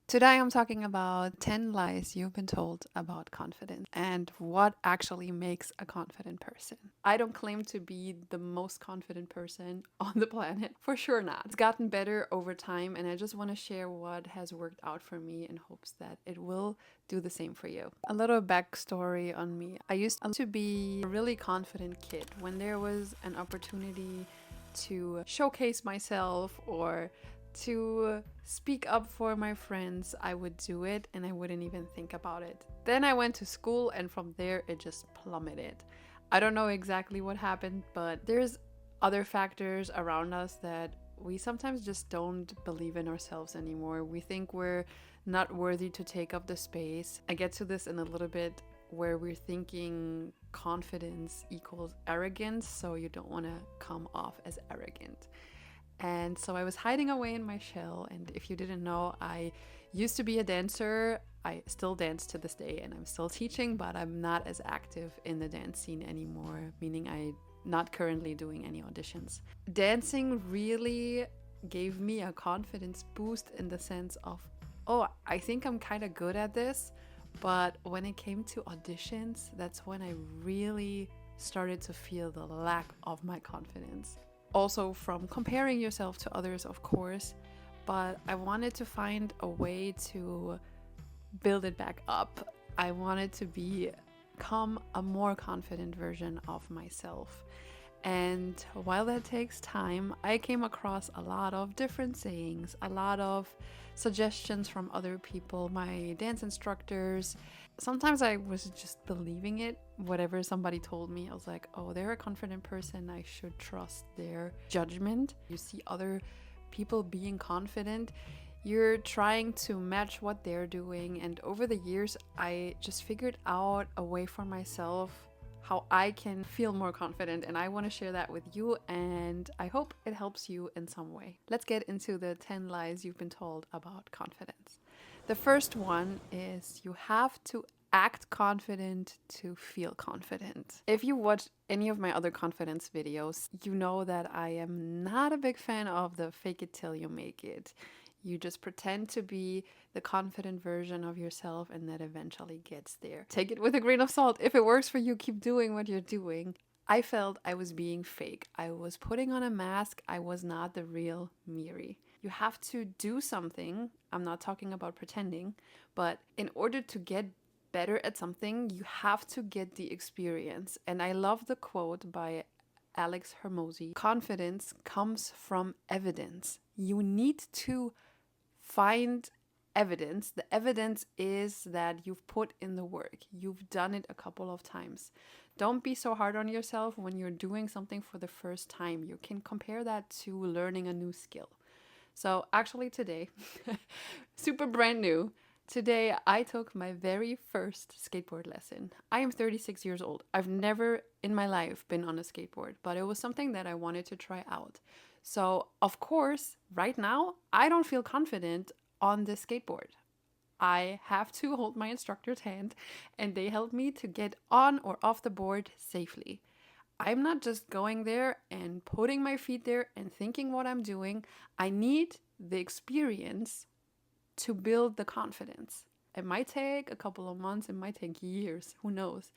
Today I'm talking about 10 lies you've been told about confidence and what actually makes a confident person. I don't claim to be the most confident person on the planet, for sure not. It's gotten better over time, and I just want to share what has worked out for me in hopes that it will do the same for you. A little backstory on me. I used to be a really confident kid. When there was an opportunity to showcase myself or to speak up for my friends, I would do it and I wouldn't even think about it. Then I went to school and from there it just plummeted. I don't know exactly what happened, but there's other factors around us that we sometimes just don't believe in ourselves anymore. We think we're not worthy to take up the space. I get to this in a little bit where we're thinking confidence equals arrogance, so you don't want to come off as arrogant. And so I was hiding away in my shell. And if you didn't know, I used to be a dancer. I still dance to this day and I'm still teaching, but I'm not as active in the dance scene anymore, meaning I'm not currently doing any auditions. Dancing really gave me a confidence boost in the sense of, oh, I think I'm kind of good at this. But when it came to auditions, that's when I really started to feel the lack of my confidence. Also from comparing yourself to others, of course, but I wanted to find a way to build it back up. I wanted to become a more confident version of myself. And while that takes time, I came across a lot of different sayings, a lot of suggestions from other people, my dance instructors. Sometimes I was just believing it, whatever somebody told me. I was like, oh, they're a confident person. I should trust their judgment. You see other people being confident, you're trying to match what they're doing. And over the years, I just figured out a way for myself how I can feel more confident, and I want to share that with you, and I hope it helps you in some way. Let's get into the 10 lies you've been told about confidence. The first one is you have to act confident to feel confident. If you watch any of my other confidence videos, you know that I am not a big fan of the fake it till you make it. You just pretend to be the confident version of yourself and that eventually gets there. Take it with a grain of salt. If it works for you, keep doing what you're doing. I felt I was being fake. I was putting on a mask. I was not the real Miri. You have to do something. I'm not talking about pretending, but in order to get better at something, you have to get the experience. And I love the quote by Alex Hermosi. Confidence comes from evidence. You need to find evidence. The evidence is that you've put in the work. You've done it a couple of times. Don't be so hard on yourself when you're doing something for the first time. You can compare that to learning a new skill. So, actually, today, super brand new, today I took my very first skateboard lesson. I am 36 years old. I've never in my life been on a skateboard, but it was something that I wanted to try out. So, of course, right now, I don't feel confident on the skateboard. I have to hold my instructor's hand and they help me to get on or off the board safely. I'm not just going there and putting my feet there and thinking what I'm doing. I need the experience to build the confidence. It might take a couple of months, it might take years, who knows.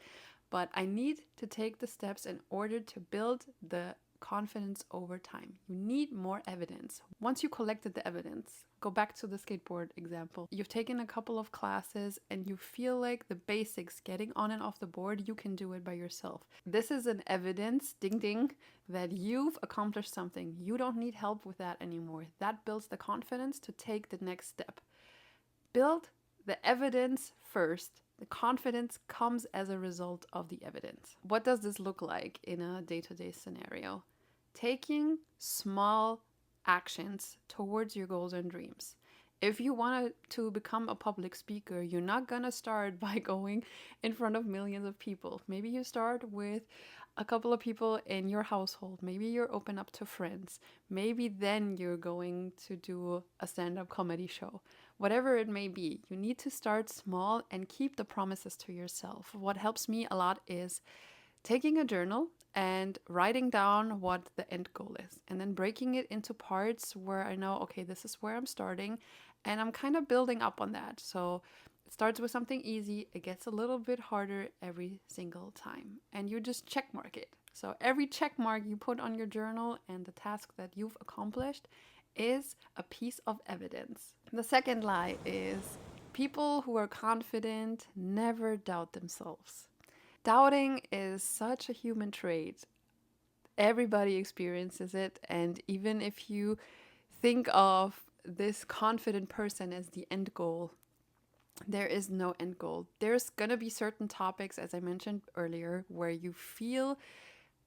But I need to take the steps in order to build the confidence over time. You need more evidence. Once you collected the evidence, go back to the skateboard example. You've taken a couple of classes and you feel like the basics, getting on and off the board, you can do it by yourself. This is an evidence, ding ding, that you've accomplished something. You don't need help with that anymore. That builds the confidence to take the next step. Build the evidence first. The confidence comes as a result of the evidence. What does this look like in a day-to-day scenario? Taking small actions towards your goals and dreams. If you want to become a public speaker, you're not going to start by going in front of millions of people. Maybe you start with a couple of people in your household. Maybe you're open up to friends. Maybe then you're going to do a stand-up comedy show. Whatever it may be, you need to start small and keep the promises to yourself. What helps me a lot is taking a journal and writing down what the end goal is, and then breaking it into parts where I know, okay, this is where I'm starting, And I'm kind of building up on that. So it starts with something easy, it gets a little bit harder every single time. And you just check mark it. So every check mark you put on your journal and the task that you've accomplished is a piece of evidence. The second lie is people who are confident never doubt themselves. Doubting is such a human trait. Everybody experiences it. And even if you think of this confident person as the end goal, there is no end goal. There's going to be certain topics, as I mentioned earlier, where you feel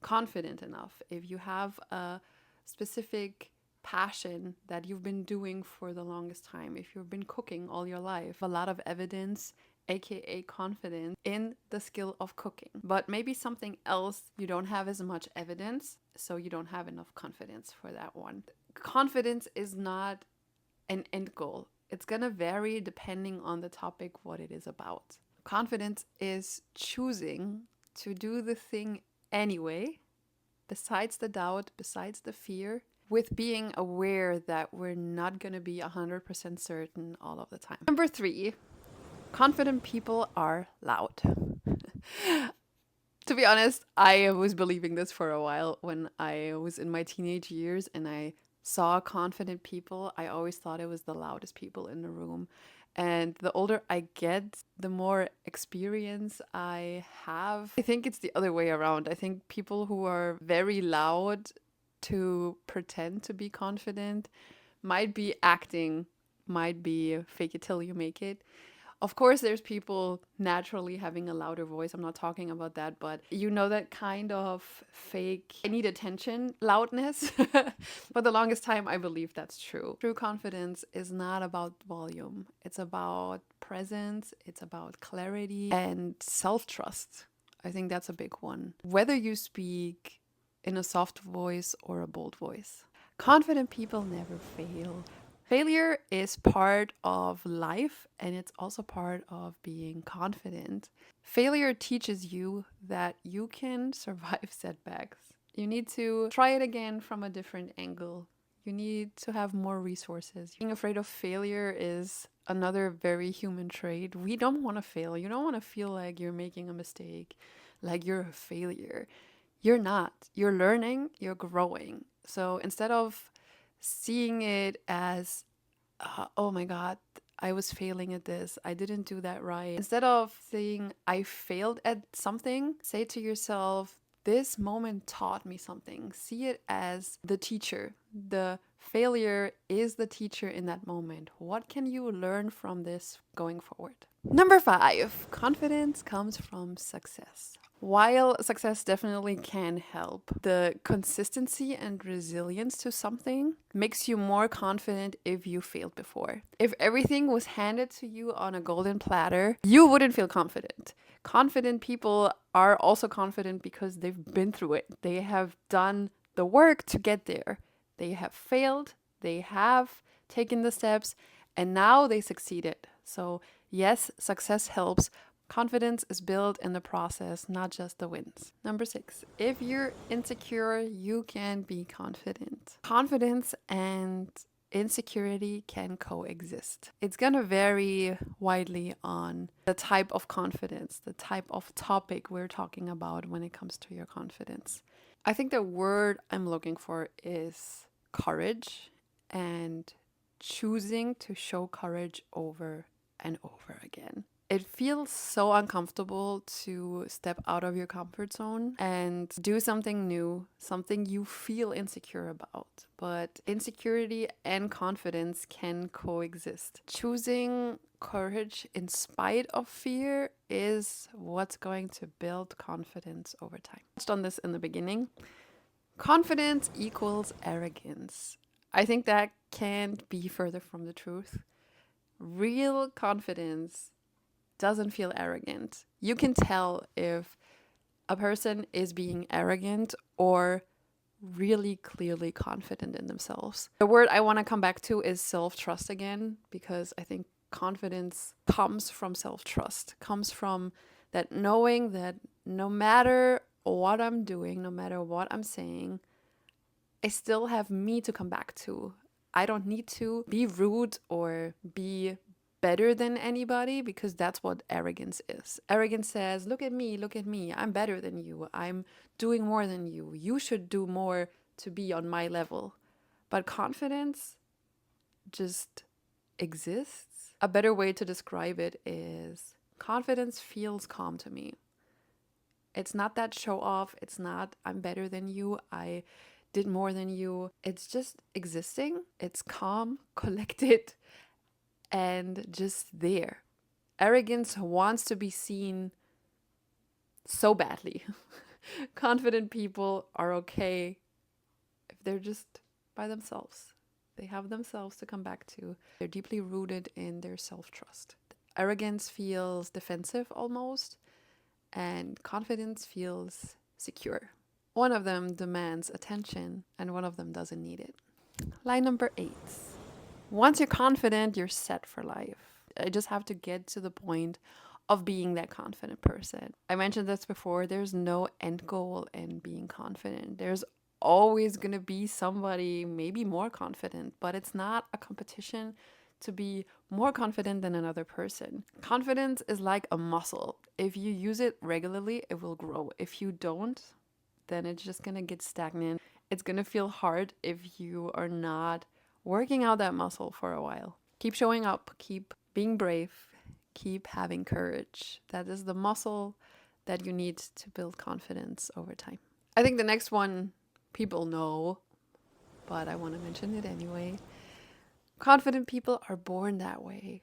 confident enough. If you have a specific passion that you've been doing for the longest time, if you've been cooking all your life, a lot of evidence, aka confidence, in the skill of cooking. But maybe something else you don't have as much evidence, so you don't have enough confidence for that one. Confidence is not an end goal. It's gonna vary depending on the topic, what it is about. Confidence is choosing to do the thing anyway, besides the doubt, besides the fear, with being aware that we're not gonna be 100% certain all of the time. Number 3, confident people are loud. To be honest, I was believing this for a while when I was in my teenage years and I saw confident people. I always thought it was the loudest people in the room. And the older I get, the more experience I have. I think it's the other way around. I think people who are very loud to pretend to be confident might be acting, might be fake it till you make it. Of course, there's people naturally having a louder voice. I'm not talking about that, but you know that kind of fake, I need attention loudness. For the longest time, I believe that's true. True confidence is not about volume, it's about presence, it's about clarity and self trust. I think that's a big one. Whether you speak in a soft voice or a bold voice, confident people never fail. Failure is part of life and it's also part of being confident. Failure teaches you that you can survive setbacks. You need to try it again from a different angle. You need to have more resources. Being afraid of failure is another very human trait. We don't want to fail. You don't want to feel like you're making a mistake, like you're a failure. You're not. You're learning, you're growing. So instead of seeing it as, oh my God, I was failing at this, I didn't do that right. Instead of saying, I failed at something, say to yourself, this moment taught me something. See it as the teacher. The failure is the teacher in that moment. What can you learn from this going forward? Number 5, confidence comes from success. While success definitely can help, the consistency and resilience to something makes you more confident if you failed before. If everything was handed to you on a golden platter, you wouldn't feel confident. Confident people are also confident because they've been through it. They have done the work to get there. They have failed, they have taken the steps, and now they succeeded. So yes, success helps. Confidence is built in the process, not just the wins. Number 6, if you're insecure, you can be confident. Confidence and insecurity can coexist. It's going to vary widely on the type of confidence, the type of topic we're talking about when it comes to your confidence. I think the word I'm looking for is courage, and choosing to show courage over and over again. It feels so uncomfortable to step out of your comfort zone and do something new, something you feel insecure about. But insecurity and confidence can coexist. Choosing courage in spite of fear is what's going to build confidence over time. I touched on this in the beginning. Confidence equals arrogance. I think that can't be further from the truth. Real confidence doesn't feel arrogant. You can tell if a person is being arrogant or really clearly confident in themselves. The word I want to come back to is self-trust again, because I think confidence comes from self-trust, comes from that knowing that no matter what I'm doing, no matter what I'm saying, I still have me to come back to. I don't need to be rude or be better than anybody, because that's what arrogance is. Arrogance says, look at me, I'm better than you, I'm doing more than you, you should do more to be on my level. But confidence just exists. A better way to describe it is confidence feels calm to me. It's not that show off, it's not I'm better than you, I did more than you. It's just existing. It's calm, collected, and just there. Arrogance wants to be seen so badly. Confident people are okay if they're just by themselves. They have themselves to come back to. They're deeply rooted in their self trust. Arrogance feels defensive almost, and confidence feels secure. One of them demands attention, and one of them doesn't need it. Line number 8. Once you're confident, you're set for life. I just have to get to the point of being that confident person. I mentioned this before, there's no end goal in being confident. There's always going to be somebody maybe more confident, but it's not a competition to be more confident than another person. Confidence is like a muscle. If you use it regularly, it will grow. If you don't, then it's just going to get stagnant. It's going to feel hard if you are not working out that muscle for a while. Keep showing up, keep being brave, keep having courage. That is the muscle that you need to build confidence over time. I think the next one people know, but I want to mention it anyway. Confident people are born that way.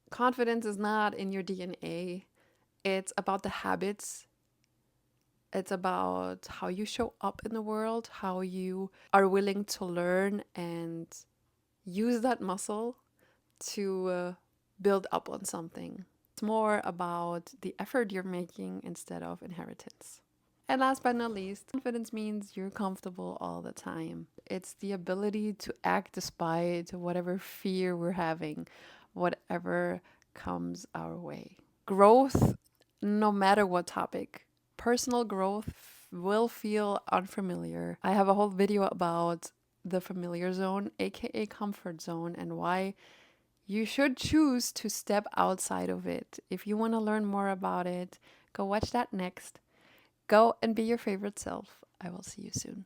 Confidence is not in your DNA. It's about the habits. It's about how you show up in the world, how you are willing to learn and use that muscle to build up on something. It's more about the effort you're making instead of inheritance. And last but not least, confidence means you're comfortable all the time. It's the ability to act despite whatever fear we're having, whatever comes our way. Growth, no matter what topic, personal growth will feel unfamiliar. I have a whole video about the familiar zone, aka comfort zone, and why you should choose to step outside of it. If you want to learn more about it, go watch that next. Go and be your favorite self. I will see you soon.